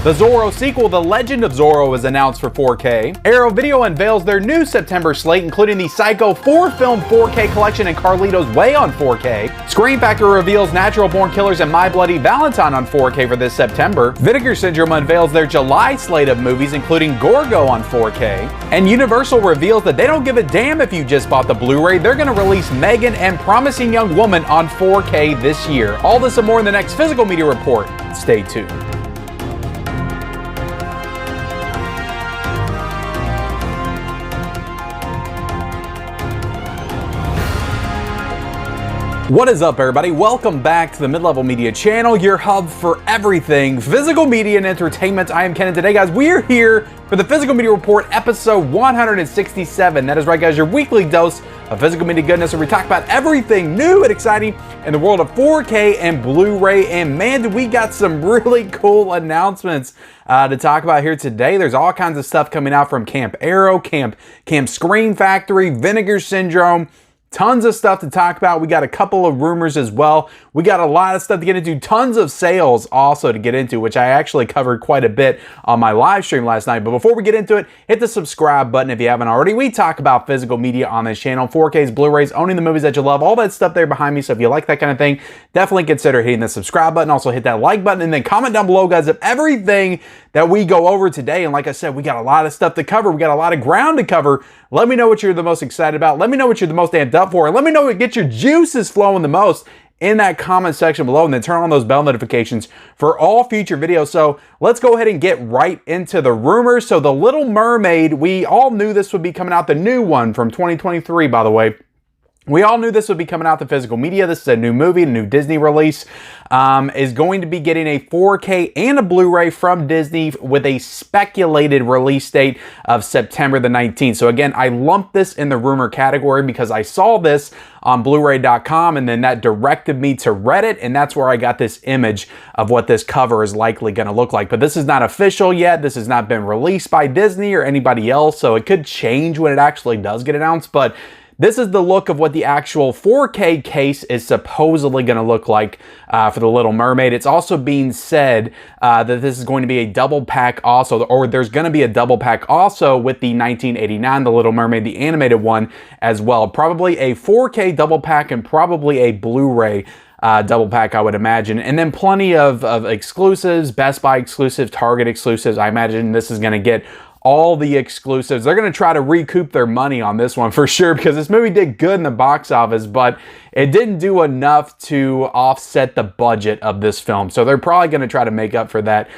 The Zorro sequel, The Legend of Zorro, is announced for 4K. Arrow Video unveils their new September slate, including the Psycho 4-film 4K collection and Carlito's Way on 4K. Scream Factory reveals Natural Born Killers and My Bloody Valentine on 4K for this September. Vinegar Syndrome unveils their July slate of movies, including Gorgo on 4K. And Universal reveals that they don't give a damn if you just bought the Blu-ray. They're going to release Megan and Promising Young Woman on 4K this year. All this and more in the next Physical Media Report. Stay tuned. What is up, everybody? Welcome back to the Mid-Level Media channel, your hub for everything physical media and entertainment. I am Ken, and today, guys, we are here for the Physical Media Report, episode 167. That is right, guys, your weekly dose of physical media goodness, where we talk about everything new and exciting in the world of 4K and Blu-ray. And man, we got some really cool announcements to talk about here today. There's all kinds of stuff coming out from Camp Arrow, Camp Screen Factory, Vinegar Syndrome. Tons of stuff to talk about. We got a couple of rumors as well. We got a lot of stuff to get into. Tons of sales also to get into, which I actually covered quite a bit on my live stream last night. But before we get into it, hit the subscribe button if you haven't already. We talk about physical media on this channel. 4Ks, Blu-rays, owning the movies that you love, all that stuff there behind me. So if you like that kind of thing, definitely consider hitting the subscribe button. Also hit that like button, and then comment down below, guys, of everything that we go over today. And like I said, we got a lot of stuff to cover. We got a lot of ground to cover. Let me know what you're the most excited about. Let me know what you're the most amped up for. And let me know what gets your juices flowing the most in that comment section below. And then turn on those bell notifications for all future videos. So let's go ahead and get right into the rumors. So The Little Mermaid, we all knew this would be coming out. The new one from 2023, by the way. We all knew this would be coming out to physical media. This is a new movie, a new Disney release. Is going to be getting a 4K and a Blu-ray from Disney with a speculated release date of September the 19th. So again, I lumped this in the rumor category because I saw this on Blu-ray.com, and then that directed me to Reddit, and that's where I got this image of what this cover is likely going to look like. But this is not official yet. This has not been released by Disney or anybody else, so it could change when it actually does get announced. But this is the look of what the actual 4K case is supposedly going to look like for The Little Mermaid. It's also being said that this is going to be a double pack also, or there's going to be a double pack also with the 1989 The Little Mermaid, the animated one as well. Probably a 4K double pack and probably a Blu-ray double pack, I would imagine. And then plenty of exclusives, Best Buy exclusives, Target exclusives. I imagine this is going to get all the exclusives. They're going to try to recoup their money on this one for sure, because this movie did good in the box office, but it didn't do enough to offset the budget of this film. So they're probably going to try to make up for that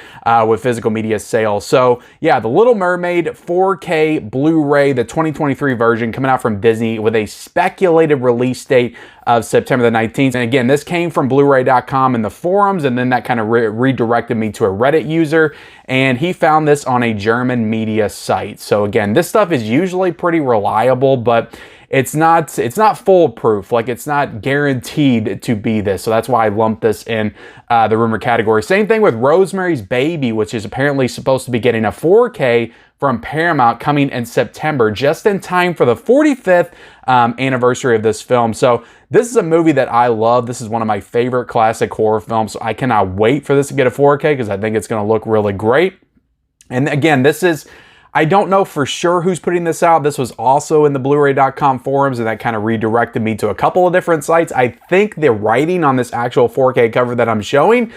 with physical media sales. So yeah, The Little Mermaid 4K Blu-ray, the 2023 version coming out from Disney with a speculated release date of September the 19th. And again, this came from Blu-ray.com in the forums, and then that kind of redirected me to a Reddit user, and he found this on a German media site. So again, this stuff is usually pretty reliable, but it's not foolproof. Like, it's not guaranteed to be this. So that's why I lumped this in the rumor category. Same thing with Rosemary's Baby, which is apparently supposed to be getting a 4K from Paramount coming in September, just in time for the 45th anniversary of this film. So this is a movie that I love. This is one of my favorite classic horror films. So I cannot wait for this to get a 4K because I think it's going to look really great. And again, this is, I don't know for sure who's putting this out. This was also in the Blu-ray.com forums, and that kind of redirected me to a couple of different sites. I think the writing on this actual 4K cover that I'm showing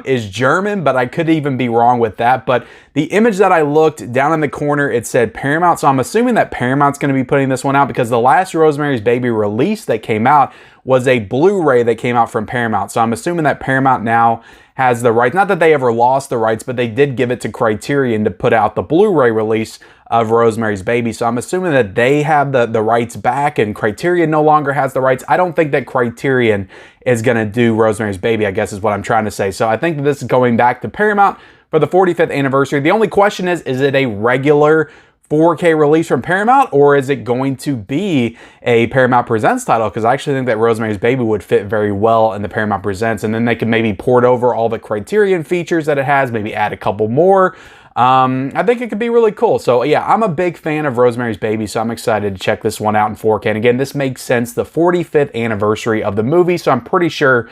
is German, but I could even be wrong with that. But the image that I looked down in the corner, it said Paramount. So I'm assuming that Paramount's going to be putting this one out, because the last Rosemary's Baby release that came out was a Blu-ray that came out from Paramount. So I'm assuming that Paramount now has the rights. Not that they ever lost the rights, but they did give it to Criterion to put out the Blu-ray release of Rosemary's Baby. So I'm assuming that they have the rights back, and Criterion no longer has the rights. I don't think that Criterion is going to do Rosemary's Baby, I guess is what I'm trying to say. So I think that this is going back to Paramount for the 45th anniversary. The only question is it a regular 4K release from Paramount, or is it going to be a Paramount Presents title? Because I actually think that Rosemary's Baby would fit very well in the Paramount Presents, and then they could maybe port over all the Criterion features that it has, maybe add a couple more. I think it could be really cool. So yeah, I'm a big fan of Rosemary's Baby, so I'm excited to check this one out in 4K. And again, this makes sense, the 45th anniversary of the movie, so I'm pretty sure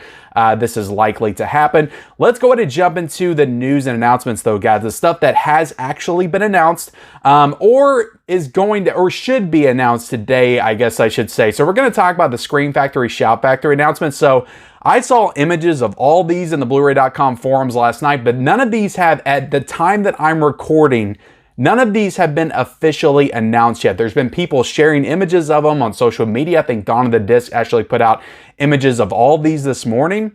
this is likely to happen. Let's go ahead and jump into the news and announcements though, guys. The stuff that has actually been announced or is going to, or should be announced today, I guess I should say. So we're going to talk about the Scream Factory, Shout Factory announcements. So I saw images of all these in the Blu-ray.com forums last night, but none of these have, at the time that I'm recording, none of these have been officially announced yet. There's been people sharing images of them on social media. I think Dawn of the Disc actually put out images of all these this morning,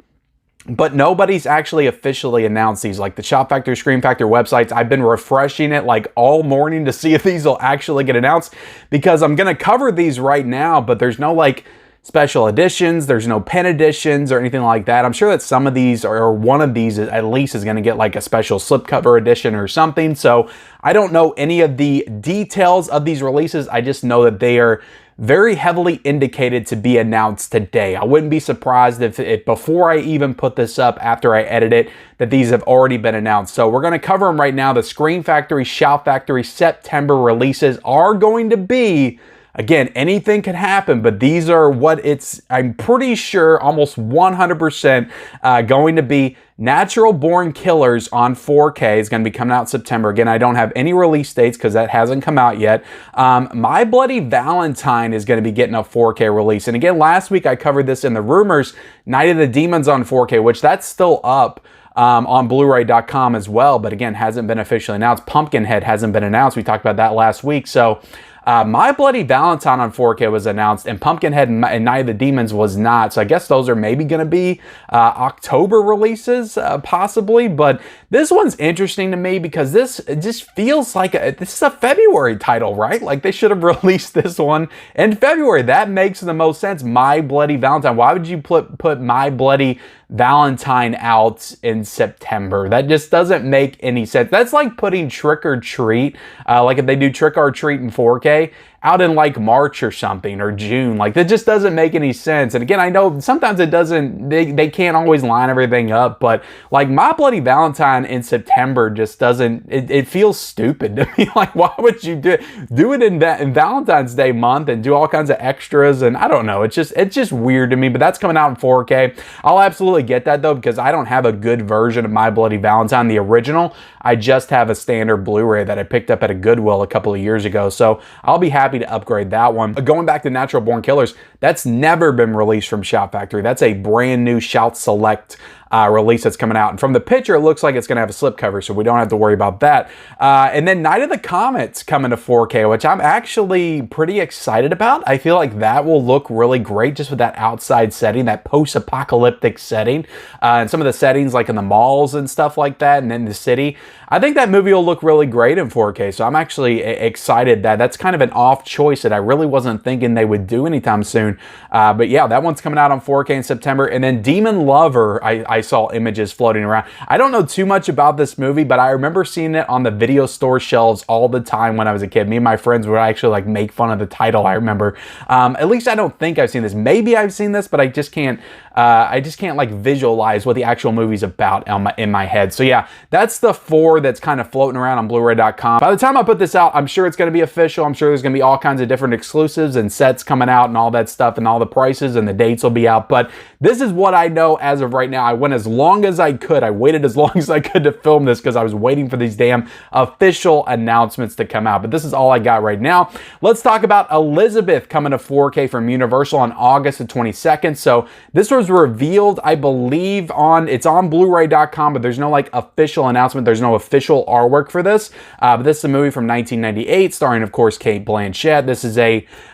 but nobody's actually officially announced these. Like the Shout Factory, Scream Factory websites, I've been refreshing it like all morning to see if these will actually get announced, because I'm going to cover these right now, but there's no like special editions, there's no pen editions or anything like that. I'm sure that some of these, or one of these at least, is going to get like a special slipcover edition or something. So I don't know any of the details of these releases. I just know that they are very heavily indicated to be announced today. I wouldn't be surprised if before I even put this up, after I edit it, that these have already been announced. So we're going to cover them right now. The Scream Factory, Shout Factory September releases are going to be, again, anything can happen, but these are what I'm pretty sure, almost 100% going to be. Natural Born Killers on 4K is going to be coming out September. Again, I don't have any release dates because that hasn't come out yet. My Bloody Valentine is going to be getting a 4K release. And again, last week I covered this in the rumors, Night of the Demons on 4K, which that's still up on Blu-ray.com as well, but again, hasn't been officially announced. Pumpkinhead hasn't been announced. We talked about that last week. So My Bloody Valentine on 4K was announced, and Pumpkinhead and Night of the Demons was not. So I guess those are maybe going to be October releases, possibly. But this one's interesting to me because this just feels like this is a February title, right? Like they should have released this one in February. That makes the most sense. My Bloody Valentine. Why would you put My Bloody Valentine out in September? That just doesn't make any sense. That's like putting Trick or Treat, like if they do Trick or Treat in 4K, out in like March or something, or June. Like that just doesn't make any sense. And again, I know sometimes it doesn't, they can't always line everything up, but like My Bloody Valentine in September just doesn't, it feels stupid to me. Like, why would you do it in Valentine's Day month and do all kinds of extras? And I don't know, it's just weird to me, but that's coming out in 4K. I'll absolutely get that though, because I don't have a good version of My Bloody Valentine, the original. I just have a standard Blu-ray that I picked up at a Goodwill a couple of years ago. So I'll be happy to upgrade that one. But going back to Natural Born Killers, that's never been released from Shout Factory. That's a brand new Shout Select release that's coming out. And from the picture, it looks like it's going to have a slipcover, so we don't have to worry about that. And then Night of the Comets coming to 4K, which I'm actually pretty excited about. I feel like that will look really great just with that outside setting, that post-apocalyptic setting, and some of the settings like in the malls and stuff like that, and in the city. I think that movie will look really great in 4K, so I'm actually excited that that's kind of an off choice that I really wasn't thinking they would do anytime soon. But yeah, that one's coming out on 4K in September. And then Demon Lover, I saw images floating around. I don't know too much about this movie, but I remember seeing it on the video store shelves all the time when I was a kid. Me and my friends would actually like make fun of the title, I remember. At least I don't think I've seen this. Maybe I've seen this, but I just can't like visualize what the actual movie's about in my head. So yeah, that's the 4 that's kind of floating around on Blu-ray.com. By the time I put this out, I'm sure it's going to be official. I'm sure there's going to be all kinds of different exclusives and sets coming out and all that stuff, and all the prices and the dates will be out. But this is what I know as of right now. I went as long as I could. I waited as long as I could to film this because I was waiting for these damn official announcements to come out. But this is all I got right now. Let's talk about Elizabeth coming to 4K from Universal on August the 22nd. So this was revealed, I believe, it's on Blu-ray.com, but there's no like official announcement. There's no official artwork for this. But this is a movie from 1998, starring, of course, Cate Blanchett. This is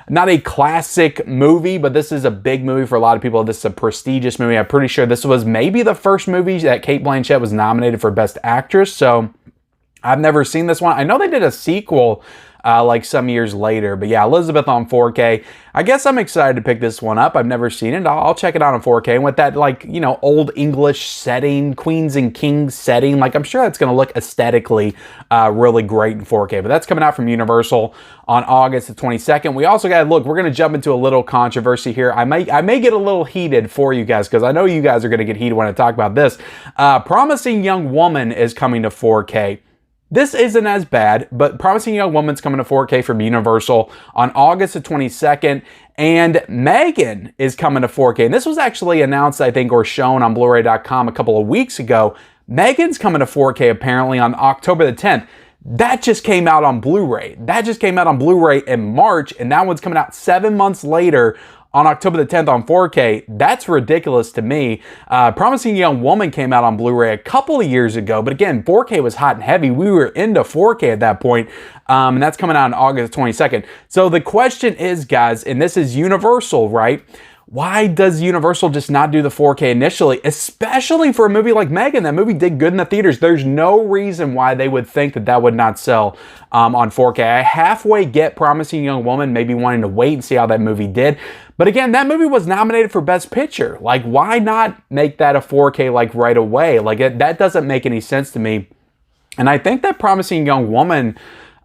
not a classic movie, but this is a big movie for a lot of people. This is a prestigious movie. I'm pretty sure this was maybe the first movie that Cate Blanchett was nominated for Best Actress. So I've never seen this one. I know they did a sequel like some years later. But yeah, Elizabeth on 4K. I guess I'm excited to pick this one up. I've never seen it. I'll check it out on 4K. And with that, like, you know, old English setting, Queens and Kings setting, like, I'm sure that's going to look aesthetically really great in 4K. But that's coming out from Universal on August the 22nd. We also got, look, we're going to jump into a little controversy here. I may get a little heated for you guys because I know you guys are going to get heated when I talk about this. Promising Young Woman is coming to 4K. This isn't as bad, but Promising Young Woman's coming to 4K from Universal on August the 22nd, and Megan is coming to 4K. And this was actually announced, I think, or shown on Blu-ray.com a couple of weeks ago. Megan's coming to 4K apparently on October the 10th. That just came out on Blu-ray. That just came out on Blu-ray in March, and that one's coming out 7 months later on October the 10th on 4K. That's ridiculous to me. Promising Young Woman came out on Blu-ray a couple of years ago, but again, 4K was hot and heavy. We were into 4K at that point, and that's coming out on August 22nd. So the question is, guys, and this is Universal, right? Why does Universal just not do the 4K initially, especially for a movie like Megan? That movie did good in the theaters. There's no reason why they would think that that would not sell on 4K. I halfway get Promising Young Woman maybe wanting to wait and see how that movie did. But again, that movie was nominated for Best Picture. Like, why not make that a 4K like right away? Like, that doesn't make any sense to me. And I think that Promising Young Woman,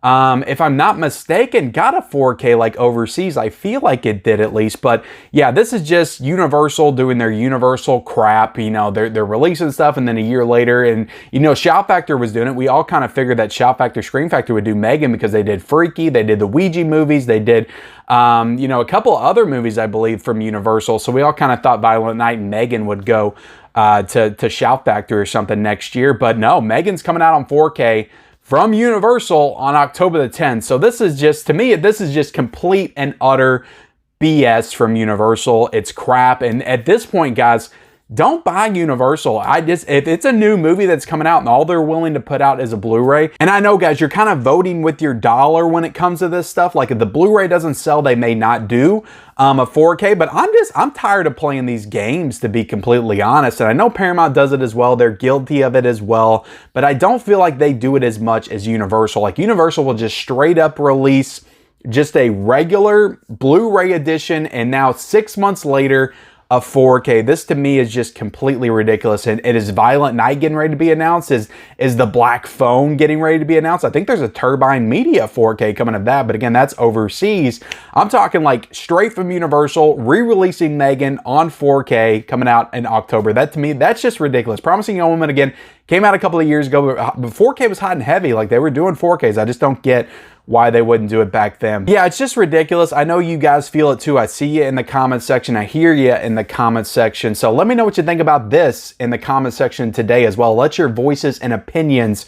if I'm not mistaken, got a 4K like overseas. I feel like it did at least. But yeah, this is just Universal doing their Universal crap. You know, they're releasing stuff, and then a year later, and you know, Shout Factor was doing it. We all kind of figured that Shout Factor, Scream Factor would do Megan because they did Freaky, they did the Ouija movies, they did you know, a couple other movies, I believe, from Universal. So we all kind of thought Violent Night and Megan would go to Shout Factor or something next year. But no, Megan's coming out on 4K from Universal on October the 10th. So this is just, to me, this is just complete and utter BS from Universal. It's crap. And at this point, guys, don't buy Universal. If it's a new movie that's coming out and all they're willing to put out is a Blu-ray, and I know, guys, you're kind of voting with your dollar when it comes to this stuff. Like, if the Blu-ray doesn't sell, they may not do a 4K, but I'm tired of playing these games, to be completely honest. And I know Paramount does it as well. They're guilty of it as well, but I don't feel like they do it as much as Universal. Like, Universal will just straight up release just a regular Blu-ray edition, and now 6 months later, a 4K. This to me is just completely ridiculous. And it is Violent Night getting ready to be announced. Is the Black Phone getting ready to be announced? I think there's a Turbine Media 4K coming of that, but again, that's overseas. I'm talking like straight from Universal, re-releasing Megan on 4K, coming out in October. That to me, that's just ridiculous. Promising Young Woman, again, came out a couple of years ago, but 4K was hot and heavy. Like, they were doing 4Ks. I just don't get why they wouldn't do it back then. Yeah, it's just ridiculous. I know you guys feel it too. I see you in the comments section. I hear you in the comments section. So let me know what you think about this in the comments section today as well. Let your voices and opinions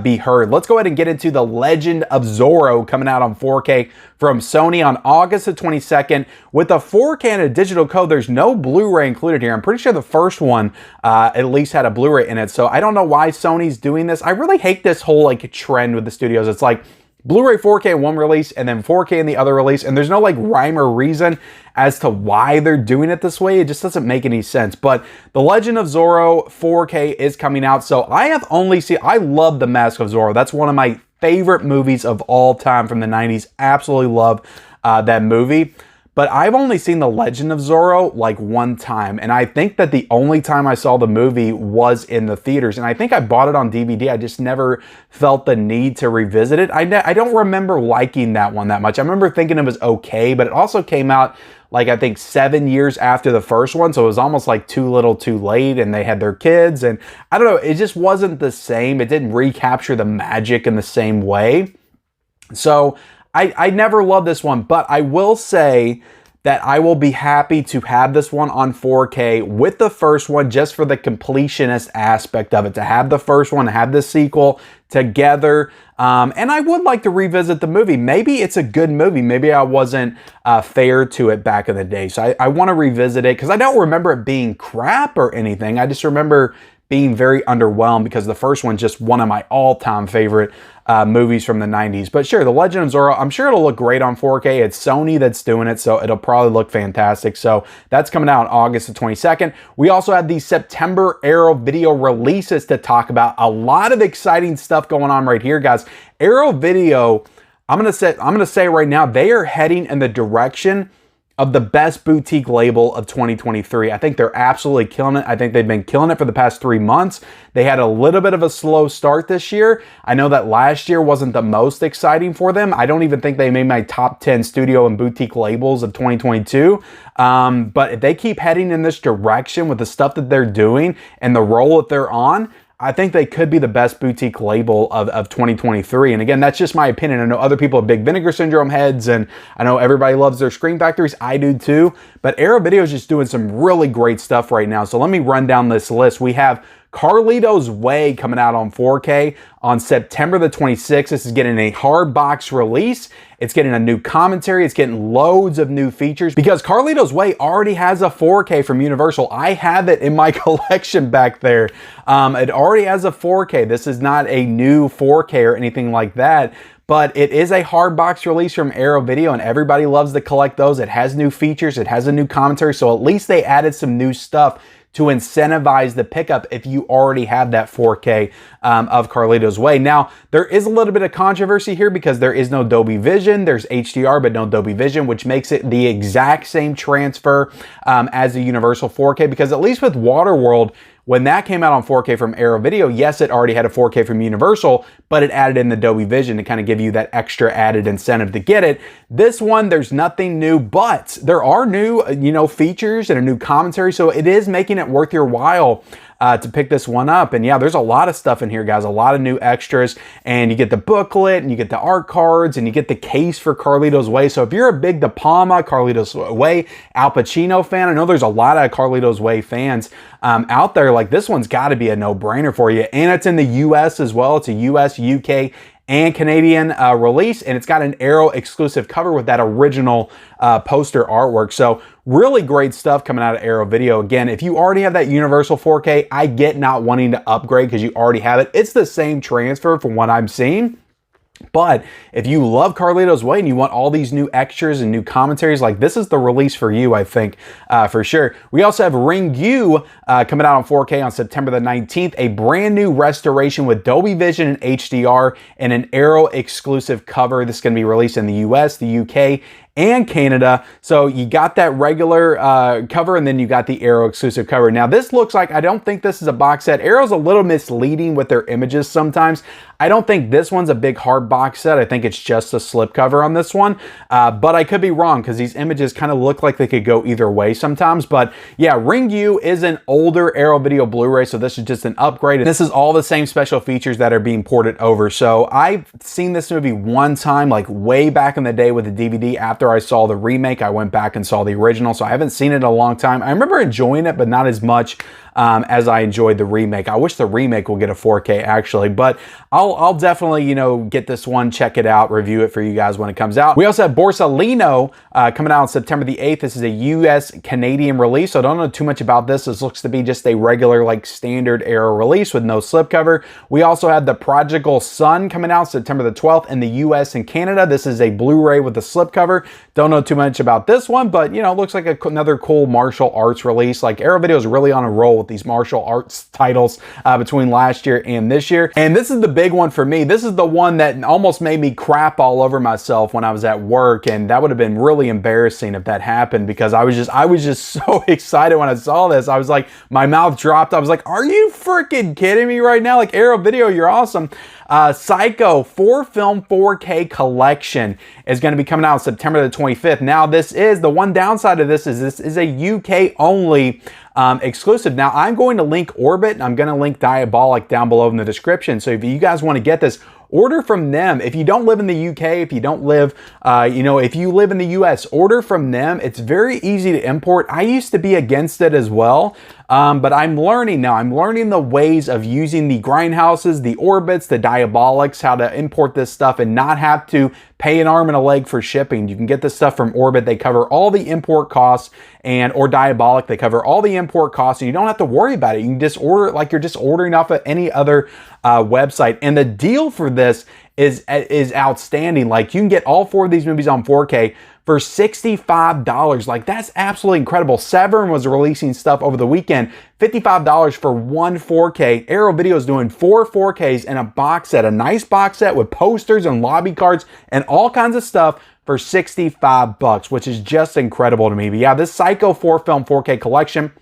be heard. Let's go ahead and get into The Legend of Zorro coming out on 4K from Sony on August the 22nd. With a 4K and a digital code, there's no Blu-ray included here. I'm pretty sure the first one at least had a Blu-ray in it. So I don't know why Sony's doing this. I really hate this whole like trend with the studios. It's like Blu-ray 4K in one release and then 4K in the other release, and there's no like rhyme or reason as to why they're doing it this way. It just doesn't make any sense. But The Legend of Zorro 4K is coming out. So I love The Mask of Zorro. That's one of my favorite movies of all time from the 90s. Absolutely love that movie. But I've only seen The Legend of Zorro like one time. And I think that the only time I saw the movie was in the theaters. And I think I bought it on DVD. I just never felt the need to revisit it. I don't remember liking that one that much. I remember thinking it was okay, but it also came out like, I think 7 years after the first one. So it was almost like too little too late, and they had their kids. And I don't know, it just wasn't the same. It didn't recapture the magic in the same way. So I never loved this one, but I will say that I will be happy to have this one on 4K with the first one, just for the completionist aspect of it, to have the first one, to have the sequel together. And I would like to revisit the movie. Maybe it's a good movie. Maybe I wasn't fair to it back in the day. So I want to revisit it because I don't remember it being crap or anything. I just remember being very underwhelmed because the first one's just one of my all-time favorite movies from the 90s. But sure, The Legend of Zorro, I'm sure it'll look great on 4K. It's Sony that's doing it, so it'll probably look fantastic. So that's coming out on August the 22nd. We also have the September Arrow Video releases to talk about. A lot of exciting stuff going on right here, guys. Arrow Video, I'm gonna say right now, they are heading in the direction of the best boutique label of 2023. I think they're absolutely killing it. I think they've been killing it for the past 3 months. They had a little bit of a slow start this year. I know that last year wasn't the most exciting for them. I don't even think they made my top 10 studio and boutique labels of 2022. But if they keep heading in this direction with the stuff that they're doing and the role that they're on, I think they could be the best boutique label of 2023. And again, that's just my opinion. I know other people are big Vinegar Syndrome heads, and I know everybody loves their Scream Factories. I do too. But Arrow Video is just doing some really great stuff right now. So let me run down this list. We have Carlito's Way coming out on 4K on September the 26th. This is getting a hard box release. It's getting a new commentary. It's getting loads of new features because Carlito's Way already has a 4K from Universal. I have it in my collection back there. It already has a 4K. This is not a new 4K or anything like that, but it is a hard box release from Arrow Video, and everybody loves to collect those. It has new features. It has a new commentary, so at least they added some new stuff to incentivize the pickup if you already have that 4K of Carlito's Way. Now, there is a little bit of controversy here because there is no Dolby Vision. There's HDR, but no Dolby Vision, which makes it the exact same transfer as the Universal 4K, because at least with Waterworld, when that came out on 4K from Arrow Video, yes, it already had a 4K from Universal, but it added in the Dolby Vision to kind of give you that extra added incentive to get it. This one, there's nothing new, but there are new, features and a new commentary, so it is making it worth your while to pick this one up. And yeah, there's a lot of stuff in here, guys, a lot of new extras, and you get the booklet and you get the art cards and you get the case for Carlito's Way. So if you're a big De Palma, Carlito's Way, Al Pacino fan, I know there's a lot of Carlito's Way fans out there. Like, this one's got to be a no-brainer for you. And it's in the US as well. It's a US, UK, and Canadian release, and it's got an Arrow exclusive cover with that original poster artwork. So really great stuff coming out of Arrow Video. Again, if you already have that Universal 4K, I get not wanting to upgrade because you already have it. It's the same transfer from what I'm seeing. But if you love Carlito's Way and you want all these new extras and new commentaries, like, this is the release for you, I think, for sure. We also have Ring U coming out on 4K on September the 19th, a brand new restoration with Dolby Vision and HDR and an Arrow exclusive cover. This is going to be released in the US, the UK, and Canada. So you got that regular cover, and then you got the Arrow exclusive cover. Now, this looks like, I don't think this is a box set. Arrow's a little misleading with their images sometimes. I don't think this one's a big hard box set. I think it's just a slipcover on this one, but I could be wrong because these images kind of look like they could go either way sometimes. But yeah, Ring U is an older Arrow Video Blu-ray, so this is just an upgrade. And this is all the same special features that are being ported over. So I've seen this movie one time, like way back in the day with the DVD. After I saw the remake, I went back and saw the original, so I haven't seen it in a long time. I remember enjoying it, but not as much as I enjoyed the remake. I wish the remake will get a 4K actually, but I'll definitely, get this one, check it out, review it for you guys when it comes out. We also have Borsalino coming out on September the 8th. This is a US Canadian release, so I don't know too much about this. This looks to be just a regular, like, standard Arrow release with no slipcover. We also have The Prodigal Son coming out September the 12th in the US and Canada. This is a Blu-ray with a slipcover. Don't know too much about this one, but, it looks like another cool martial arts release. Like, Arrow Video is really on a roll with these martial arts titles between last year and this year. And this is the big one for me. This is the one that almost made me crap all over myself when I was at work, and that would have been really embarrassing if that happened, because I was just so excited when I saw this. I was like, my mouth dropped. I was like, are you freaking kidding me right now? Like, Arrow Video, you're awesome. Psycho 4-film 4K collection is going to be coming out September the 25th. Now, the one downside of this is a UK only exclusive. Now, I'm going to link Orbit and I'm going to link Diabolic down below in the description. So if you guys want to get this, order from them. If you don't live in the UK, if you don't live, if you live in the US, order from them. It's very easy to import. I used to be against it as well, but I'm learning now. I'm learning the ways of using the Grindhouses, the Orbits, the Diabolics, how to import this stuff and not have to pay an arm and a leg for shipping. You can get this stuff from Orbit. They cover all the import costs, or Diabolic, they cover all the import costs, and you don't have to worry about it. You can just order it like you're just ordering off of any other website. And the deal for this is outstanding. Like, you can get all 4 of these movies on 4K for $65. Like, that's absolutely incredible. Severn was releasing stuff over the weekend, $55 for one 4K. Arrow Video is doing 4 4Ks in a box set, a nice box set with posters and lobby cards and all kinds of stuff for $65, which is just incredible to me. But yeah, this Psycho 4-film 4K collection,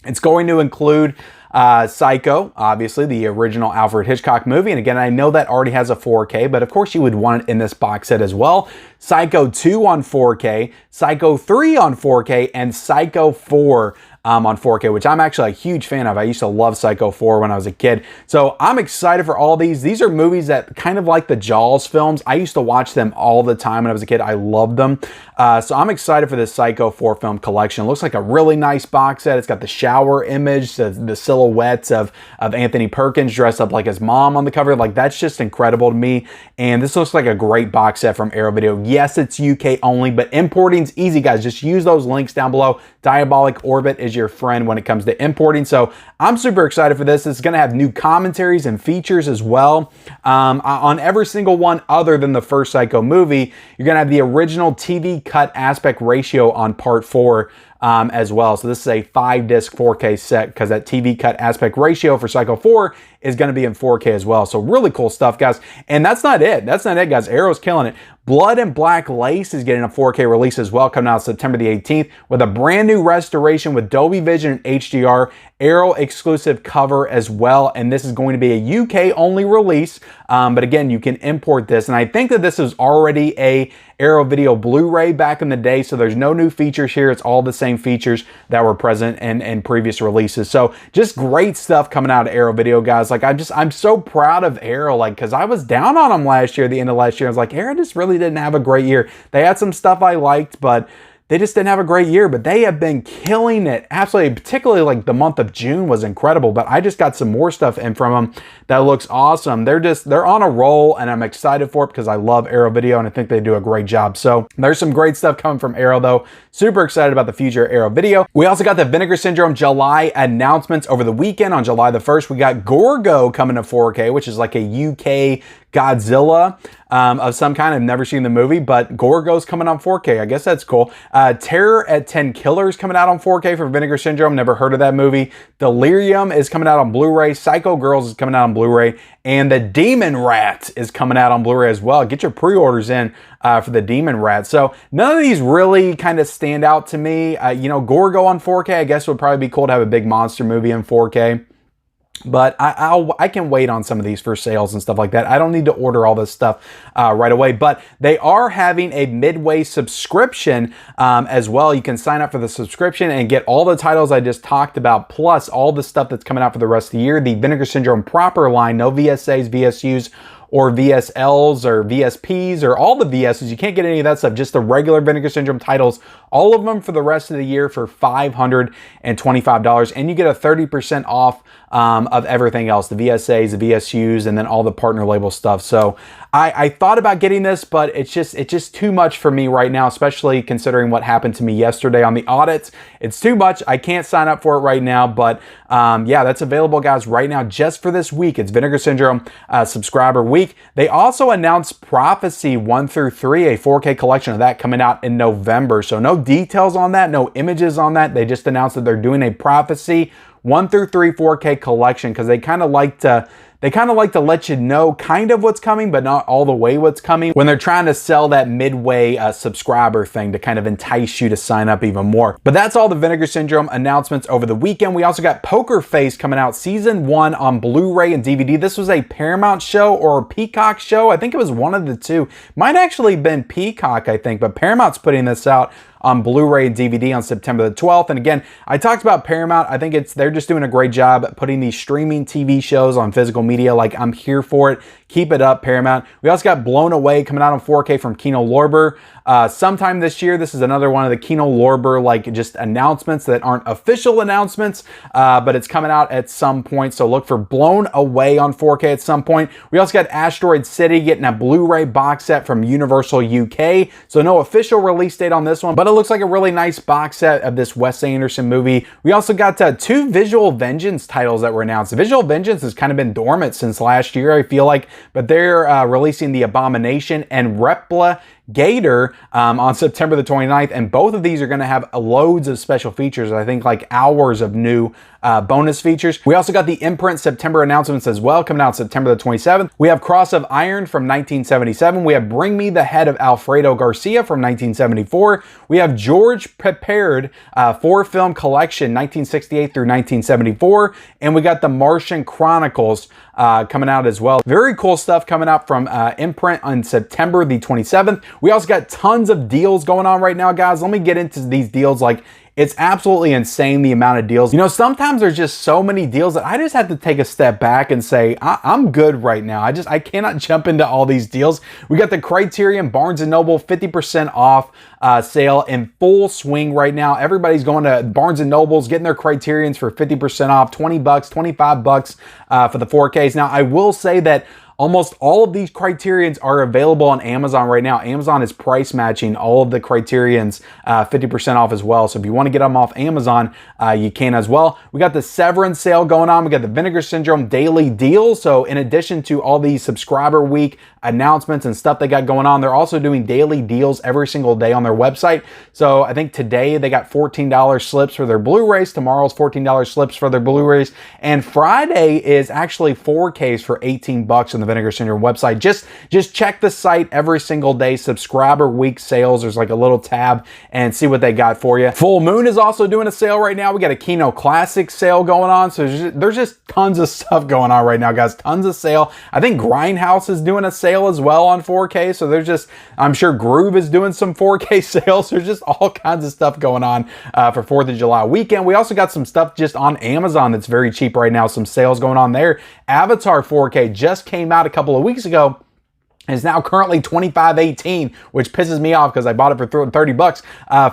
it's going to include Psycho, obviously, the original Alfred Hitchcock movie. And again, I know that already has a 4K, but of course you would want it in this box set as well. Psycho 2 on 4K, Psycho 3 on 4K, and Psycho 4 on 4K, which I'm actually a huge fan of. I used to love Psycho 4 when I was a kid. So I'm excited for all these. These are movies that kind of like the Jaws films. I used to watch them all the time when I was a kid. I loved them. So I'm excited for this Psycho 4 film collection. It looks like a really nice box set. It's got the shower image, the silhouettes of Anthony Perkins dressed up like his mom on the cover. Like, that's just incredible to me. And this looks like a great box set from Arrow Video. Yes, it's UK only, but importing's easy, guys. Just use those links down below. Diabolic Orbit is your friend when it comes to importing. So I'm super excited for this. It's going to have new commentaries and features as well. On every single one other than the first Psycho movie, you're going to have the original TV cut aspect ratio on part 4 as well. So this is a 5-disc 4K set because that TV cut aspect ratio for Psycho 4 is going to be in 4K as well. So really cool stuff, guys. And that's not it. That's not it, guys. Arrow's killing it. Blood and Black Lace is getting a 4K release as well, coming out September the 18th with a brand new restoration with Dolby Vision and HDR, Arrow exclusive cover as well. And this is going to be a UK only release. But again, you can import this. And I think that this is already a Arrow Video Blu-ray back in the day. So there's no new features here. It's all the same features that were present in previous releases. So just great stuff coming out of Arrow Video, guys. Like, I'm so proud of Arrow, like, because I was down on them last year, the end of last year. I was like, Arrow just really didn't have a great year. They had some stuff I liked, but they just didn't have a great year. But they have been killing it. Absolutely, particularly like the month of June was incredible. But I just got some more stuff in from them that looks awesome. They're on a roll, and I'm excited for it because I love Arrow Video, and I think they do a great job. So there's some great stuff coming from Arrow, though. Super excited about the future of Arrow Video. We also got the Vinegar Syndrome July announcements over the weekend. On July the 1st, we got Gorgo coming to 4K, which is like a UK Godzilla of some kind. I've never seen the movie, but Gorgo's coming on 4K. I guess that's cool. Terror at 10 Killers coming out on 4K for Vinegar Syndrome. Never heard of that movie. Delirium is coming out on Blu-ray. Psycho Girls is coming out on Blu-ray. And The Demon Rat is coming out on Blu-ray as well. Get your pre-orders in for The Demon Rat. So none of these really kind of stand out to me. You know, Gorgo on 4K, I guess would probably be cool to have a big monster movie in 4K. But I can wait on some of these for sales and stuff like that. I don't need to order all this stuff right away. But they are having a midway subscription as well. You can sign up for the subscription and get all the titles I just talked about, plus all the stuff that's coming out for the rest of the year. The Vinegar Syndrome proper line, no VSAs, VSUs, or VSLs or VSPs or all the VSs. You can't get any of that stuff, just the regular Vinegar Syndrome titles, all of them for the rest of the year for $525. And you get a 30% off of everything else, the VSAs, the VSUs, and then all the partner label stuff. So I thought about getting this, but it's just too much for me right now, especially considering what happened to me yesterday on the audits. It's too much. I can't sign up for it right now, but yeah, that's available, guys, right now just for this week. It's Vinegar Syndrome subscriber week. They also announced Prophecy 1 through 3, a 4K collection of that coming out in November. So no details on that, no images on that. They just announced that they're doing a Prophecy 1 through 3 4K collection because they kind of like to let you know kind of what's coming, but not all the way what's coming when they're trying to sell that midway subscriber thing to kind of entice you to sign up even more. But that's all the Vinegar Syndrome announcements over the weekend. We also got Poker Face coming out season 1 on Blu-ray and DVD. This was a Paramount show or a Peacock show. I think it was one of the two. Might actually have been Peacock, I think, but Paramount's putting this out on Blu-ray and DVD on September the 12th. And again, I talked about Paramount. I think they're just doing a great job at putting these streaming TV shows on physical media. Like, I'm here for it. Keep it up, Paramount. We also got Blown Away coming out on 4K from Kino Lorber. Sometime this year, this is another one of the Kino Lorber, like, just announcements that aren't official announcements, but it's coming out at some point. So look for Blown Away on 4K at some point. We also got Asteroid City getting a Blu-ray box set from Universal UK. So no official release date on this one, but it looks like a really nice box set of this Wes Anderson movie. We also got 2 Visual Vengeance titles that were announced. Visual Vengeance has kind of been dormant since last year, I feel like, but they're releasing The Abomination and Gator on September the 29th, and both of these are going to have loads of special features. I think like hours of new bonus features. We also got the Imprint September announcements as well, coming out September the 27th. We have Cross of Iron from 1977. We have Bring Me the Head of Alfredo Garcia from 1974. We have George Prepared 4-film collection 1968 through 1974. And we got the Martian Chronicles coming out as well. Very cool stuff coming out from Imprint on September the 27th. We also got tons of deals going on right now, guys. Let me get into these deals. Like, it's absolutely insane the amount of deals. You know, sometimes there's just so many deals that I just have to take a step back and say, I'm good right now. I cannot jump into all these deals. We got the Criterion Barnes & Noble 50% off sale in full swing right now. Everybody's going to Barnes & Noble's, getting their Criterions for 50% off, 20 bucks, 25 bucks for the 4Ks. Now, I will say that almost all of these Criterions are available on Amazon right now. Amazon is price matching all of the Criterions 50% off as well. So if you want to get them off Amazon, you can as well. We got the Severance sale going on. We got the Vinegar Syndrome daily deal. So in addition to all these subscriber week announcements and stuff they got going on, they're also doing daily deals every single day on their website. So I think today they got $14 slips for their Blu-rays. Tomorrow's $14 slips for their Blu-rays. And Friday is actually 4Ks for 18 bucks on the Vinegar Syndrome website. Just check the site every single day. Subscriber week sales. There's like a little tab and see what they got for you. Full Moon is also doing a sale right now. We got a Kino Classic sale going on. So there's just tons of stuff going on right now, guys. Tons of sale. I think Grindhouse is doing a sale as well on 4K. So there's just, I'm sure Groove is doing some 4K sales. There's just all kinds of stuff going on for 4th of July weekend. We also got some stuff just on Amazon that's very cheap right now. Some sales going on there. Avatar 4K just came out a couple of weeks ago. Is now currently $25.18, which pisses me off because I bought it for 30 bucks.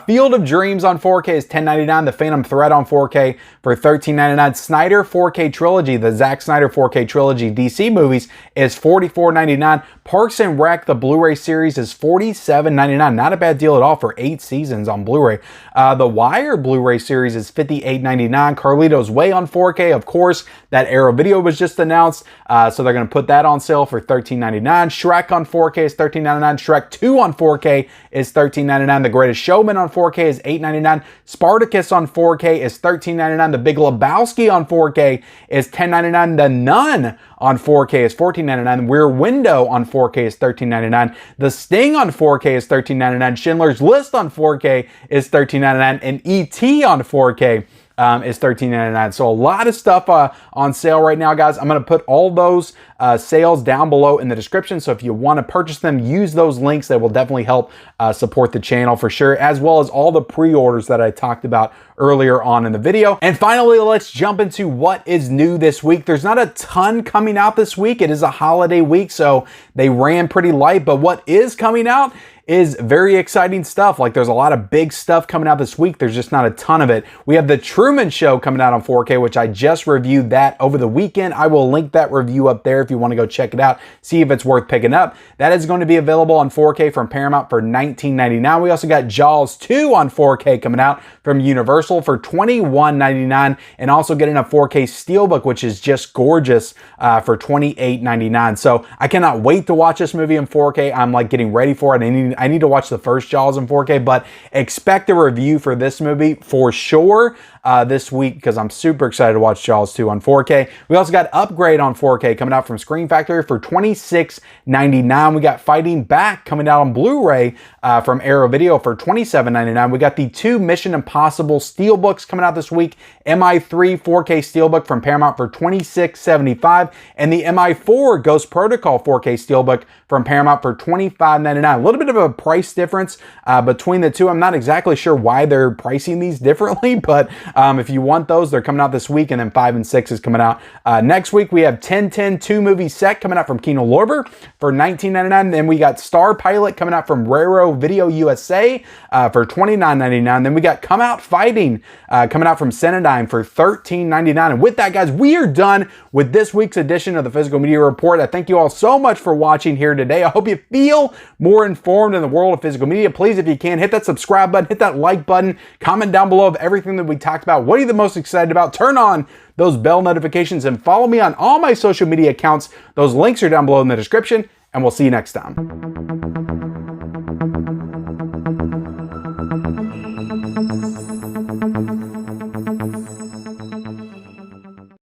Field of Dreams on 4K is $10.99. The Phantom Thread on 4K for $13.99. Snyder 4K Trilogy, the Zack Snyder 4K Trilogy DC movies, is $44.99. Parks and Rec, the Blu-ray series, is $47.99. Not a bad deal at all for 8 seasons on Blu-ray. The Wire Blu-ray series is $58.99. Carlito's Way on 4K, of course. That Arrow Video was just announced, so they're going to put that on sale for $13.99. Shrek on 4K is $13.99. Shrek 2 on 4K is $13.99. The Greatest Showman on 4K is $8.99. Spartacus on 4K is $13.99. The Big Lebowski on 4K is $10.99. The Nun on 4K is $14.99. Rear Window on 4K is $13.99. The Sting on 4K is $13.99. Schindler's List on 4K is $13.99. And E.T. on 4K is $13.99. So a lot of stuff on sale right now, guys. I'm going to put all those sales down below in the description. So if you want to purchase them, use those links. That will definitely help support the channel for sure, as well as all the pre-orders that I talked about earlier on in the video. And finally, let's jump into what is new this week. There's not a ton coming out this week. It is a holiday week, so they ran pretty light. But what is coming out is very exciting stuff. Like, there's a lot of big stuff coming out this week. There's just not a ton of it. We have The Truman Show coming out on 4K, which I just reviewed that over the weekend. I will link that review up there if you want to go check it out, see if it's worth picking up. That is going to be available on 4K from Paramount for $19.99. We also got Jaws 2 on 4K coming out from Universal for $21.99, and also getting a 4K Steelbook, which is just gorgeous, for $28.99. So I cannot wait to watch this movie in 4K. I'm like getting ready for it. I need to watch the first Jaws in 4K, but expect a review for this movie for sure this week, because I'm super excited to watch Jaws 2 on 4K. We also got Upgrade on 4K coming out from Screen Factory for $26.99. We got Fighting Back coming out on Blu-ray from Arrow Video for $27.99. We got the 2 Mission Impossible Steelbooks coming out this week. MI3 4K Steelbook from Paramount for $26.75, and the MI4 Ghost Protocol 4K Steelbook from Paramount for $25.99. A little bit of a price difference between the two. I'm not exactly sure why they're pricing these differently, but if you want those, they're coming out this week, and then 5 and 6 is coming out next week. We have 1010 2-movie set coming out from Kino Lorber for $19.99. Then we got Star Pilot coming out from Raro Video USA for $29.99. Then we got Come Out Fighting coming out from Cinedigm for $13.99. And with that, guys, we are done with this week's edition of the Physical Media Report. I thank you all so much for watching here today. I hope you feel more informed in the world of physical media. Please, if you can, hit that subscribe button, hit that like button, comment down below of everything that we talked about. What are you the most excited about? Turn on those bell notifications and follow me on all my social media accounts. Those links are down below in the description, and we'll see you next time.